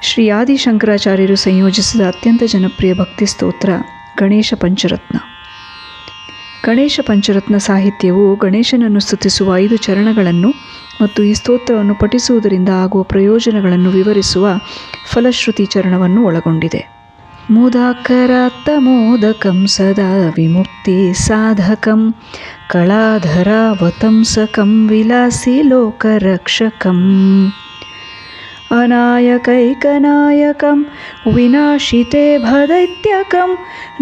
ಶ್ರೀ ಆದಿಶಂಕರಾಚಾರ್ಯರು ಸಂಯೋಜಿಸಿದ ಅತ್ಯಂತ ಜನಪ್ರಿಯ ಭಕ್ತಿ ಸ್ತೋತ್ರ ಗಣೇಶ ಪಂಚರತ್ನ. ಗಣೇಶ ಪಂಚರತ್ನ ಸಾಹಿತ್ಯವು ಗಣೇಶನನ್ನು ಸ್ತುತಿಸುವ 5 ಚರಣಗಳನ್ನು ಮತ್ತು ಈ ಸ್ತೋತ್ರವನ್ನು ಪಠಿಸುವುದರಿಂದ ಆಗುವ ಪ್ರಯೋಜನಗಳನ್ನು ವಿವರಿಸುವ ಫಲಶ್ರುತಿ ಚರಣವನ್ನು ಒಳಗೊಂಡಿದೆ. ಮುದಾಕರಾತ್ತಮೋದಕಂ ಸದಾ ವಿಮುಕ್ತಿ ಸಾಧಕಂ ಕಳಾಧರಾವತಂಸಕಂ ವಿಲಾಸಿ ಲೋಕರಕ್ಷಕಂ ಅನಾಯಕೈಕನಾಯಕಂ ವಿನಾಶಿತೆ ಭದೈತ್ಯಕಂ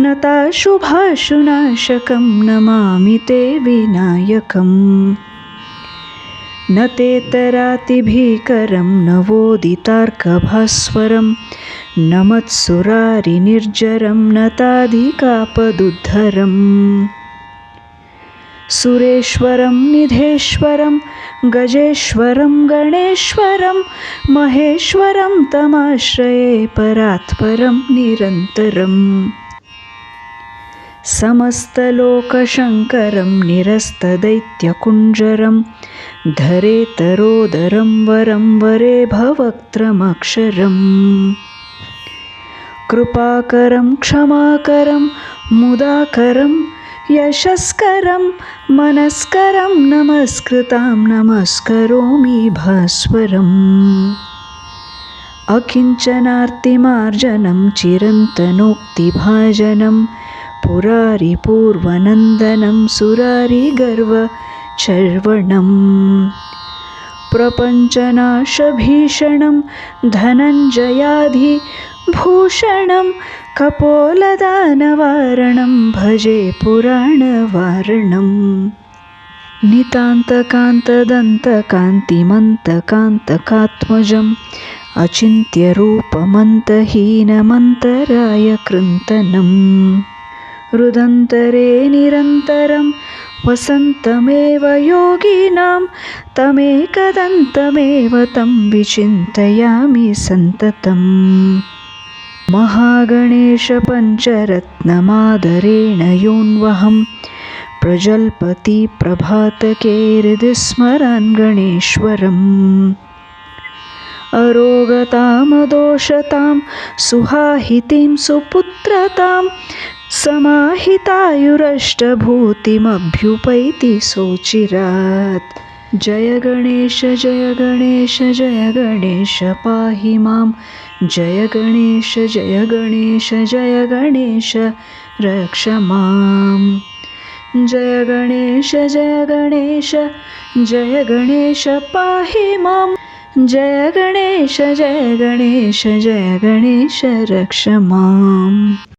ನತಾಶುಭಾಶುನಾಶಕಂ ನಮಾಮಿ ತೇ ವಿನಾಯಕಂ ನ ತೇತರಾತಿಭೀಕರಂ ನವೋದಿತಾರ್ಕಭಾಸ್ವರಂ ನಮತ್ಸುರಾರಿನಿರ್ಜರಂ ನತಾಧಿಕಾಪದುದ್ಧರಂ ಸುರೇಶ್ವರಂ ನಿಧೇಶ್ವರಂ ಗಜೇಶ್ವರಂ ಗಣೇಶ್ವರಂ ಮಹೇಶ್ವರಂ ತಮಾಶ್ರಯೇ ಪರಾತ್ಪರಂ ನಿರಂತರಂ ಸಮಸ್ತಲೋಕಶಂಕರಂ ನಿರಸ್ತದೈತ್ಯಕುಂಜರಂ ಧರೇತರೋದರಂ ವರಂ ವರೇ ಭವಕ್ತ್ರಮಕ್ಷರಂ ಕೃಪಾಕರಂ ಕ್ಷಮಾಕರಂ ಮುದಾಕರಂ ಯಶಸ್ಕರಂ ಮನಸ್ಕರಂ ನಮಸ್ಕೃತಾಂ ನಮಸ್ಕರೋಮಿ ಭಾಸ್ವರಂ ಅಕಿಂಚನಾರ್ತಿಮಾರ್ಜನಂ ಚಿರಂತನೋಕ್ತಿಭಾಜನಂ ಪುರಾರಿ ಪೂರ್ವನಂದನಂ ಸುರಾರಿ ಗರ್ವ ಚರ್ವಣಂ ಪ್ರಪಂಚನಾಶಭೀಷಣಂ ಧನಂಜಯಾಧಿ ಭೂಷಣಂ ಕಪೋಲದಾನವಾರಣಂ ಭಜೆ ಪುರಾಣವಾರಣಂ ನಿತಾಂತಕಾಂತದಂತಕಾಂತಿಮಂತಕಾಂತಕಾತ್ಮಜಂ ಅಚಿಂತ್ಯರೂಪಮಂತಹೀನಮಂತರಾಯ ಕೃಂತನಂ ಹೃದಂತರೇ ನಿರಂತರಂ ವಸಂತಮೇವ ಯೋಗಿನಾಂ ತಮೇಕದಂತಮೇವ ತಂ ವಿಚಿಂತಯಾಮಿ ಸಂತತಂ ಮಹಾಗಣೇಶ ಪಂಚರತ್ನಮಾದರೇಣ ಯೋನ್ವಹಂ ಪ್ರಜಲ್ಪತಿ ಪ್ರಭಾತಕೆ ಹೃದಯ ಸ್ಮರಾನ್ ಗಣೇಶ್ವರಂ ಅರೋಗತಾಮದೋಷತಾಂ ಸುಹಾಹಿತಿಂ ಸುಪುತ್ರತಾಂ ಸಮಾಹಿತಾಯುರಷ್ಟಭೂತಿಮಭ್ಯುಪೈತಿ ಸೋಚಿರಾತ್ ಜಯ ಗಣೇಶ ಜಯ ಗಣೇಶ ಜಯ ಗಣೇಶ ಪಾಹಿ ಮಾಂ ಜಯ ಗಣೇಶ ಜಯ ಗಣೇಶ ಜಯ ಗಣೇಶ ರಕ್ಷ ಮಾಂ ಜಯ ಗಣೇಶ ಜಯ ಗಣೇಶ ಜಯ ಗಣೇಶ ಪಾಹಿ ಮಾಂ ಜಯ ಗಣೇಶ ಜಯ ಗಣೇಶ ಜಯ ಗಣೇಶ ರಕ್ಷ ಮಾಂ.